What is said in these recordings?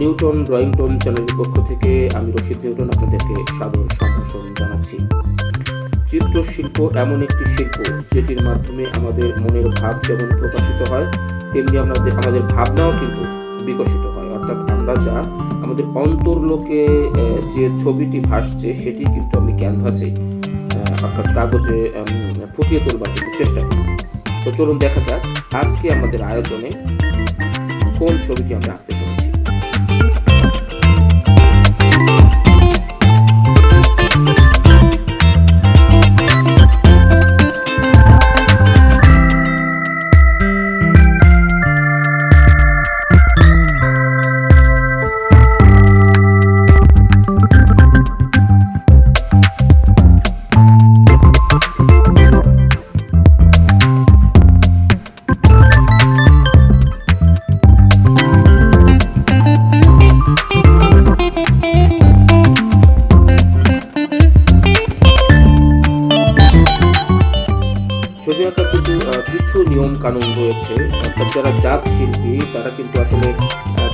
Newton drawing tone চ্যানেলের পক্ষ থেকে আমি রশিদ নিউটন আপনাদেরকে সাদর সম্ভাষণ জানাচ্ছি। চিত্রশিল্প এমন একটি শিল্প যেটির মাধ্যমে আমাদের মনের ভাব যেমন প্রকাশিত হয়, তেমনি আমাদের ভাবনাও কিন্তু বিকশিত হয়। অর্থাৎ আমরা যা আমাদের অন্তর্লোকে যে ছবিটি ভাসছে সেটি কিন্তু আমি ক্যানভাসে অর্থাৎ কাগজে ফুটিয়ে তোলবার কিন্তু চেষ্টা করি। তো চলুন দেখা যাক আজকে আমাদের আয়োজনে কোন ছবিটি আমরা আঁকতে চলেছি। ছবি আঁকার কিন্তু কিছু নিয়ম কানুন রয়েছে। অর্থাৎ যারা জাত শিল্পী তারা কিন্তু আসলে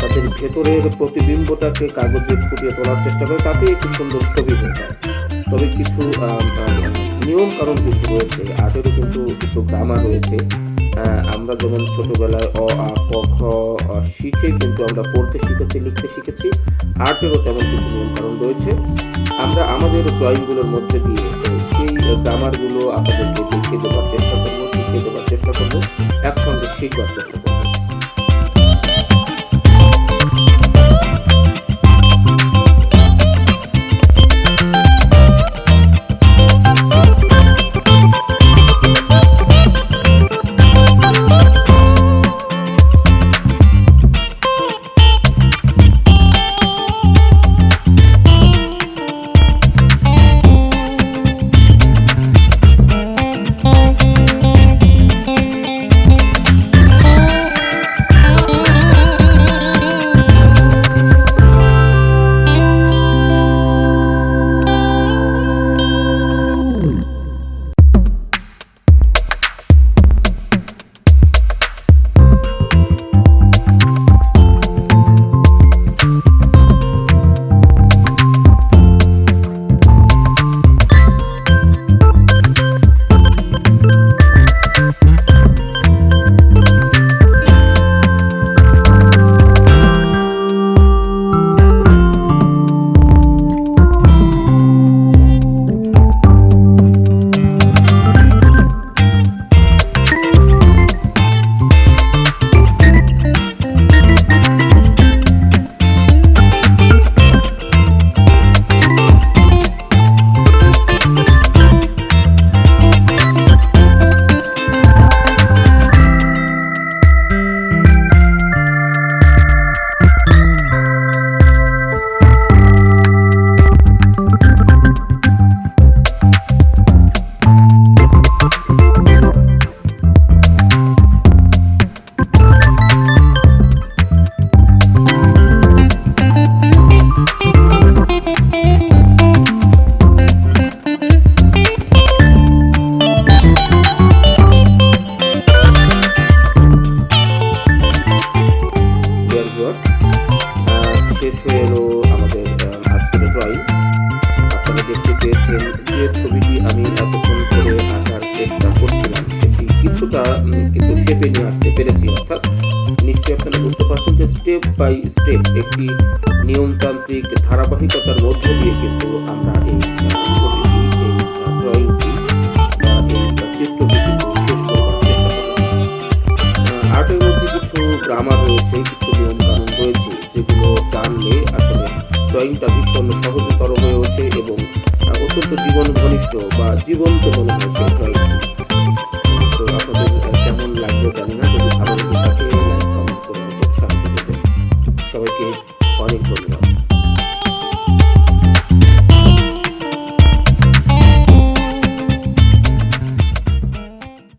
তাদের ভেতরের প্রতিবিম্বটাকে কাগজে ফুটিয়ে তোলার চেষ্টা করে, তাতে একটি সুন্দর ছবি হয়ে যায়। তবে কিছু নিয়ম কানুন কিন্তু রয়েছে, আর্টেরও কিন্তু কিছু গ্রামার রয়েছে। আমরা যেমন ছোটবেলায় অ আ ক খ শিখে কিন্তু আমরা পড়তে শিখেছি, লিখতে শিখেছি, আর্টেরও তেমন কিছু নিয়ম কানুন রয়েছে। আমরা আমাদের ড্রয়িংগুলোর মধ্যে দিয়ে সেই গ্রামারগুলো আপনাদেরকে দেখিয়ে দেওয়ার চেষ্টা করবো, শিখিয়ে দেওয়ার চেষ্টা করবো, একসঙ্গে শিখবার চেষ্টা করবো। শেষ হয়ে এলো আমাদের আজকের ড্রয়িং। আপনারা দেখতে পেয়েছেন যে ছবিটি আমি এতক্ষণ ধরে আঁকার চেষ্টা করছিলাম সেটি কিছুটা কিন্তু শেপে নিয়ে আসতে পেরেছি। অর্থাৎ নিশ্চয়ই আপনারা বুঝতে পারছেন যে স্টেপ বাই স্টেপ একটি নিয়মতান্ত্রিক ধারাবাহিকতার মধ্য দিয়ে কিন্তু আমরা এই ছবিটি, এই ড্রয়িংটি বা এই চিত্রটি কিন্তু শেষ করবার চেষ্টা করলাম। আর্টের মধ্যে কিছু গ্রামার রয়েছে, কিছু নিয়ম কানুন রয়েছে যেগুলো জানলে আসলে ড্রয়িংটা ভীষণ সহজতর হয়ে ওঠে এবং অত্যন্ত জীবন ঘনিষ্ঠ বা জীবন্ত মনে হয় সেই ড্রয়িংটি। তো আপনাদের কেমন লাগলো জানি না, যদি ভালো লেগে থাকে